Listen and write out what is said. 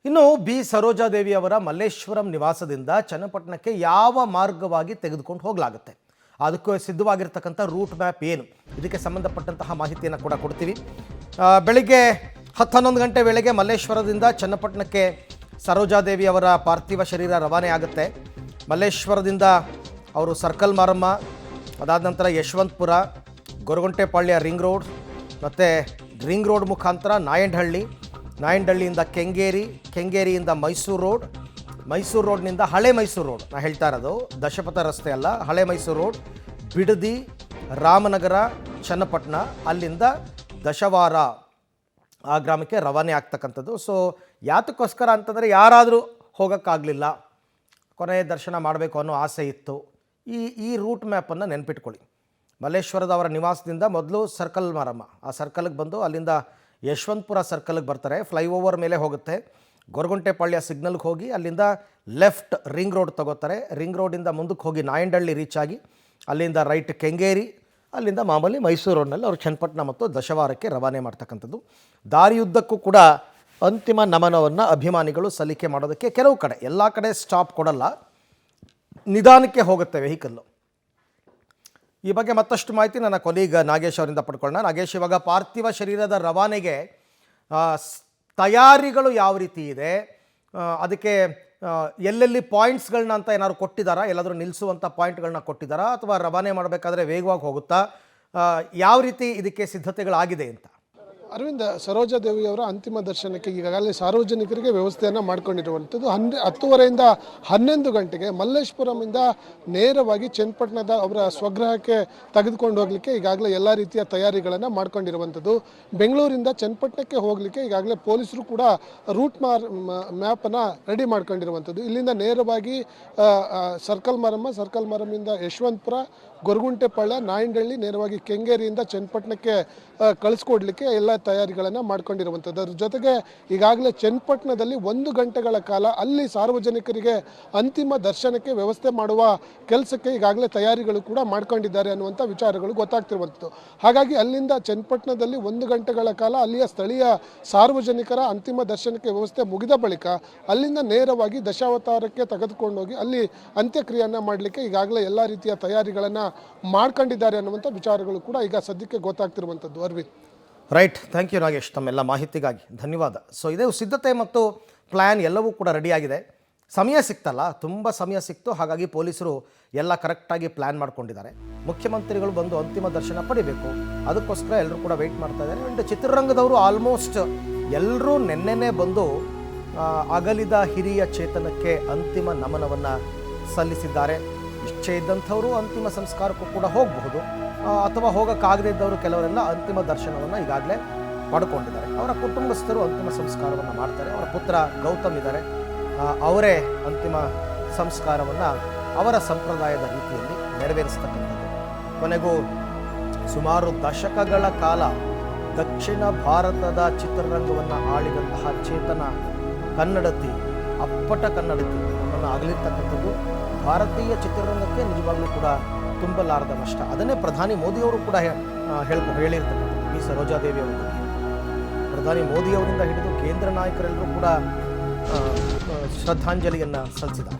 ಇನ್ನು ಬಿ ಸರೋಜಾದೇವಿ ಅವರ ಮಲ್ಲೇಶ್ವರಂ ನಿವಾಸದಿಂದ ಚನ್ನಪಟ್ಟಣಕ್ಕೆ ಯಾವ ಮಾರ್ಗವಾಗಿ ತೆಗೆದುಕೊಂಡು ಹೋಗಲಾಗುತ್ತೆ, ಅದಕ್ಕೂ ಸಿದ್ಧವಾಗಿರ್ತಕ್ಕಂಥ ರೂಟ್ ಮ್ಯಾಪ್ ಏನು, ಇದಕ್ಕೆ ಸಂಬಂಧಪಟ್ಟಂತಹ ಮಾಹಿತಿಯನ್ನು ಕೂಡ ಕೊಡ್ತೀವಿ. ಬೆಳಿಗ್ಗೆ 10-11 ಗಂಟೆ ವೇಳೆಗೆ ಮಲ್ಲೇಶ್ವರದಿಂದ ಚನ್ನಪಟ್ಟಣಕ್ಕೆ ಸರೋಜಾದೇವಿ ಅವರ ಪಾರ್ಥಿವ ಶರೀರ ರವಾನೆ ಆಗುತ್ತೆ. ಮಲ್ಲೇಶ್ವರದಿಂದ ಅವರು ಸರ್ಕಲ್ ಮಾರಮ್ಮ, ಅದಾದ ನಂತರ ಯಶವಂತಪುರ, ಗೊರಗುಂಟೆಪಾಳ್ಯ ರಿಂಗ್ ರೋಡ್, ಮತ್ತು ರಿಂಗ್ ರೋಡ್ ಮುಖಾಂತರ ನಾಯಂಡಹಳ್ಳಿಯಿಂದ ಕೆಂಗೇರಿ, ಕೆಂಗೇರಿಯಿಂದ ಮೈಸೂರು ರೋಡ್, ಮೈಸೂರು ರೋಡ್ನಿಂದ ಹಳೆ ಮೈಸೂರು ರೋಡ್, ನಾನು ಹೇಳ್ತಾ ಇರೋದು ದಶಪಥ ರಸ್ತೆ ಅಲ್ಲ, ಹಳೆ ಮೈಸೂರು ರೋಡ್, ಬಿಡದಿ, ರಾಮನಗರ, ಚನ್ನಪಟ್ಟಣ, ಅಲ್ಲಿಂದ ದಶವಾರ ಆ ಗ್ರಾಮಕ್ಕೆ ರವಾನೆ ಆಗ್ತಕ್ಕಂಥದ್ದು. ಸೊ ಯಾತಕ್ಕೋಸ್ಕರ ಅಂತಂದರೆ ಯಾರಾದರೂ ಹೋಗೋಕ್ಕಾಗಲಿಲ್ಲ, ಕೊನೆಯ ದರ್ಶನ ಮಾಡಬೇಕು ಅನ್ನೋ ಆಸೆ ಇತ್ತು, ಈ ರೂಟ್ ಮ್ಯಾಪನ್ನು ನೆನ್ಪಿಟ್ಕೊಳ್ಳಿ. ಮಲ್ಲೇಶ್ವರದ ಅವರ ನಿವಾಸದಿಂದ ಮೊದಲು ಸರ್ಕಲ್ ಮಾರಮ್ಮ, ಆ ಸರ್ಕಲ್ಗೆ ಬಂದು ಅಲ್ಲಿಂದ ಯಶವಂತಪುರ ಸರ್ಕಲ್ಗೆ ಬರ್ತಾರೆ, ಫ್ಲೈಓವರ್ ಮೇಲೆ ಹೋಗುತ್ತೆ, ಗೊರಗುಂಟೆಪಾಳ್ಯ ಸಿಗ್ನಲ್ಗೆ ಹೋಗಿ ಅಲ್ಲಿಂದ ಲೆಫ್ಟ್ ರಿಂಗ್ ರೋಡ್ ತಗೋತಾರೆ, ರಿಂಗ್ ರೋಡಿಂದ ಮುಂದಕ್ಕೆ ಹೋಗಿ ನಾಯಂಡಹಳ್ಳಿ ರೀಚ್ ಆಗಿ ಅಲ್ಲಿಂದ ರೈಟ್ ಕೆಂಗೇರಿ, ಅಲ್ಲಿಂದ ಮಾಮೂಲಿ ಮೈಸೂರು ರೋಡ್ನಲ್ಲಿ ಅವರು ಚನ್ನಪಟ್ಟಣ ಮತ್ತು ದಶವಾರಕ್ಕೆ ರವಾನೆ ಮಾಡ್ತಕ್ಕಂಥದ್ದು. ದಾರಿಯುದ್ದಕ್ಕೂ ಕೂಡ ಅಂತಿಮ ನಮನವನ್ನು ಅಭಿಮಾನಿಗಳು ಸಲ್ಲಿಕೆ ಮಾಡೋದಕ್ಕೆ ಕೆಲವು ಕಡೆ, ಎಲ್ಲ ಕಡೆ ಸ್ಟಾಪ್ ಕೊಡಲ್ಲ, ನಿಧಾನಕ್ಕೆ ಹೋಗುತ್ತೆ ವೆಹಿಕಲ್ಲು. ಈ ಬಗ್ಗೆ ಮತ್ತಷ್ಟು ಮಾಹಿತಿ ನನ್ನ ಕೊಲೀಗ್ ನಾಗೇಶ್ ಅವರಿಂದ ಪಡ್ಕೊಳ್ಳೋಣ. ನಾಗೇಶ್, ಇವಾಗ ಪಾರ್ಥಿವ ಶರೀರದ ರವಾನೆಗೆ ತಯಾರಿಗಳು ಯಾವ ರೀತಿ ಇದೆ, ಅದಕ್ಕೆ ಎಲ್ಲೆಲ್ಲಿ ಪಾಯಿಂಟ್ಸ್ಗಳನ್ನ ಅಂತ ಏನಾದ್ರು ಕೊಟ್ಟಿದ್ದಾರಾ, ಎಲ್ಲಾದರೂ ನಿಲ್ಲಿಸುವಂಥ ಪಾಯಿಂಟ್ಗಳನ್ನ ಕೊಟ್ಟಿದ್ದಾರಾ, ಅಥವಾ ರವಾನೆ ಮಾಡಬೇಕಾದ್ರೆ ವೇಗವಾಗಿ ಹೋಗುತ್ತಾ, ಯಾವ ರೀತಿ ಇದಕ್ಕೆ ಸಿದ್ಧತೆಗಳಾಗಿದೆ ಅಂತ? ಅರವಿಂದ, ಸರೋಜಾದೇವಿಯವರ ಅಂತಿಮ ದರ್ಶನಕ್ಕೆ ಈಗಾಗಲೇ ಸಾರ್ವಜನಿಕರಿಗೆ ವ್ಯವಸ್ಥೆಯನ್ನು ಮಾಡಿಕೊಂಡಿರುವಂಥದ್ದು. 10:30ರಿಂದ 11 ಗಂಟೆಗೆ ಮಲ್ಲೇಶ್ವರಮಿಂದ ನೇರವಾಗಿ ಚನ್ನಪಟ್ಟಣದ ಅವರ ಸ್ವಗೃಹಕ್ಕೆ ತೆಗೆದುಕೊಂಡು ಹೋಗಲಿಕ್ಕೆ ಈಗಾಗಲೇ ಎಲ್ಲ ರೀತಿಯ ತಯಾರಿಗಳನ್ನು ಮಾಡ್ಕೊಂಡಿರುವಂಥದ್ದು. ಬೆಂಗಳೂರಿಂದ ಚನ್ನಪಟ್ಟಣಕ್ಕೆ ಹೋಗಲಿಕ್ಕೆ ಈಗಾಗಲೇ ಪೊಲೀಸರು ಕೂಡ ರೂಟ್ ಮ್ಯಾಪನ್ನು ರೆಡಿ ಮಾಡ್ಕೊಂಡಿರುವಂಥದ್ದು. ಇಲ್ಲಿಂದ ನೇರವಾಗಿ ಸರ್ಕಲ್ ಮಾರಮ್ಮಿಂದ ಯಶವಂತಪುರ, ಗೊರಗುಂಟೆಪಾಳ್ಯ, ನಾಯಂಡಹಳ್ಳಿ, ನೇರವಾಗಿ ಕೆಂಗೇರಿಯಿಂದ ಚನ್ನಪಟ್ಟಣಕ್ಕೆ ಕಳಿಸ್ಕೊಡ್ಲಿಕ್ಕೆ ಎಲ್ಲ ತಯಾರಿಗಳನ್ನು ಮಾಡ್ಕೊಂಡಿರುವಂಥದ್ದು. ಅದ್ರ ಜೊತೆಗೆ ಈಗಾಗಲೇ ಚನ್ನಪಟ್ಟಣದಲ್ಲಿ 1 ಗಂಟೆಗಳ ಕಾಲ ಅಲ್ಲಿ ಸಾರ್ವಜನಿಕರಿಗೆ ಅಂತಿಮ ದರ್ಶನಕ್ಕೆ ವ್ಯವಸ್ಥೆ ಮಾಡುವ ಕೆಲಸಕ್ಕೆ ಈಗಾಗಲೇ ತಯಾರಿಗಳು ಕೂಡ ಮಾಡ್ಕೊಂಡಿದ್ದಾರೆ ಅನ್ನುವಂಥ ವಿಚಾರಗಳು ಗೊತ್ತಾಗ್ತಿರುವಂಥದ್ದು. ಹಾಗಾಗಿ ಅಲ್ಲಿಂದ ಚನ್ನಪಟ್ಟಣದಲ್ಲಿ 1 ಗಂಟೆಗಳ ಕಾಲ ಅಲ್ಲಿಯ ಸ್ಥಳೀಯ ಸಾರ್ವಜನಿಕರ ಅಂತಿಮ ದರ್ಶನಕ್ಕೆ ವ್ಯವಸ್ಥೆ ಮುಗಿದ ಬಳಿಕ ಅಲ್ಲಿಂದ ನೇರವಾಗಿ ದಶಾವತಾರಕ್ಕೆ ತೆಗೆದುಕೊಂಡೋಗಿ ಅಲ್ಲಿ ಅಂತ್ಯಕ್ರಿಯೆಯನ್ನು ಮಾಡಲಿಕ್ಕೆ ಈಗಾಗಲೇ ಎಲ್ಲ ರೀತಿಯ ತಯಾರಿಗಳನ್ನು ಮಾಡ್ಕೊಂಡಿದ್ದಾರೆ ಅನ್ನುವಂಥ ವಿಚಾರಗಳು ಕೂಡ ಈಗ ಸದ್ಯಕ್ಕೆ ಗೊತ್ತಾಗ್ತಿರುವಂಥದ್ದು. Arvind, right, thank you Nagesh, ತಮ್ಮೆಲ್ಲ ಮಾಹಿತಿಗಾಗಿ ಧನ್ಯವಾದ. ಸೊ ಇದೇ ಸಿದ್ಧತೆ ಮತ್ತು ಪ್ಲ್ಯಾನ್ ಎಲ್ಲವೂ ಕೂಡ ರೆಡಿಯಾಗಿದೆ. ಸಮಯ ಸಿಕ್ತಲ್ಲ, ತುಂಬ ಸಮಯ ಸಿಕ್ತು, ಹಾಗಾಗಿ ಪೊಲೀಸರು ಎಲ್ಲ ಕರೆಕ್ಟಾಗಿ ಪ್ಲ್ಯಾನ್ ಮಾಡ್ಕೊಂಡಿದ್ದಾರೆ. ಮುಖ್ಯಮಂತ್ರಿಗಳು ಬಂದು ಅಂತಿಮ ದರ್ಶನ ಪಡಿಬೇಕು, ಅದಕ್ಕೋಸ್ಕರ ಎಲ್ಲರೂ ಕೂಡ ವೆಯ್ಟ್ ಮಾಡ್ತಾ ಇದ್ದಾರೆ. ಆ್ಯಂಡ್ ಚಿತ್ರರಂಗದವರು ಆಲ್ಮೋಸ್ಟ್ ಎಲ್ಲರೂ ನೆನ್ನೆನೇ ಬಂದು ಅಗಲಿದ ಹಿರಿಯ ಚೇತನಕ್ಕೆ ಅಂತಿಮ ನಮನವನ್ನು ಸಲ್ಲಿಸಿದ್ದಾರೆ. ಇಚ್ಛೆ ಇದ್ದಂಥವರು ಅಂತಿಮ ಸಂಸ್ಕಾರಕ್ಕೂ ಕೂಡ ಹೋಗಬಹುದು, ಅಥವಾ ಹೋಗೋಕ್ಕಾಗದೇ ಇದ್ದವರು ಕೆಲವರೆಲ್ಲ ಅಂತಿಮ ದರ್ಶನವನ್ನು ಈಗಾಗಲೇ ಪಡ್ಕೊಂಡಿದ್ದಾರೆ. ಅವರ ಕುಟುಂಬಸ್ಥರು ಅಂತಿಮ ಸಂಸ್ಕಾರವನ್ನು ಮಾಡ್ತಾರೆ. ಅವರ ಪುತ್ರ ಗೌತಮ್ ಇದ್ದಾರೆ, ಅವರೇ ಅಂತಿಮ ಸಂಸ್ಕಾರವನ್ನು ಅವರ ಸಂಪ್ರದಾಯದ ರೀತಿಯಲ್ಲಿ ನೆರವೇರಿಸ್ತಕ್ಕಂಥದ್ದು. ಕೊನೆಗೂ ಸುಮಾರು ದಶಕಗಳ ಕಾಲ ದಕ್ಷಿಣ ಭಾರತದ ಚಿತ್ರರಂಗವನ್ನು ಆಳಿದಂತಹ ಚೇತನ ಕನ್ನಡತಿ, ಅಪ್ಪಟ ಕನ್ನಡತಿ ನಮ್ಮನ್ನು ಆಗಲಿರ್ತಕ್ಕಂಥದ್ದು ಭಾರತೀಯ ಚಿತ್ರರಂಗಕ್ಕೆ ನಿಜವಾಗ್ಲೂ ಕೂಡ ತುಂಬಲಾರದ ನಷ್ಟ. ಅದನ್ನೇ ಪ್ರಧಾನಿ ಮೋದಿಯವರು ಕೂಡ ಹೇಳಿರ್ತಕ್ಕಂಥದ್ದು. ಬಿ ಸರೋಜಾದೇವಿ ಅವರು ಪ್ರಧಾನಿ ಮೋದಿಯವರಿಂದ ಹಿಡಿದು ಕೇಂದ್ರ ನಾಯಕರೆಲ್ಲರೂ ಕೂಡ ಶ್ರದ್ಧಾಂಜಲಿಯನ್ನು ಸಲ್ಲಿಸಿದ್ದಾರೆ.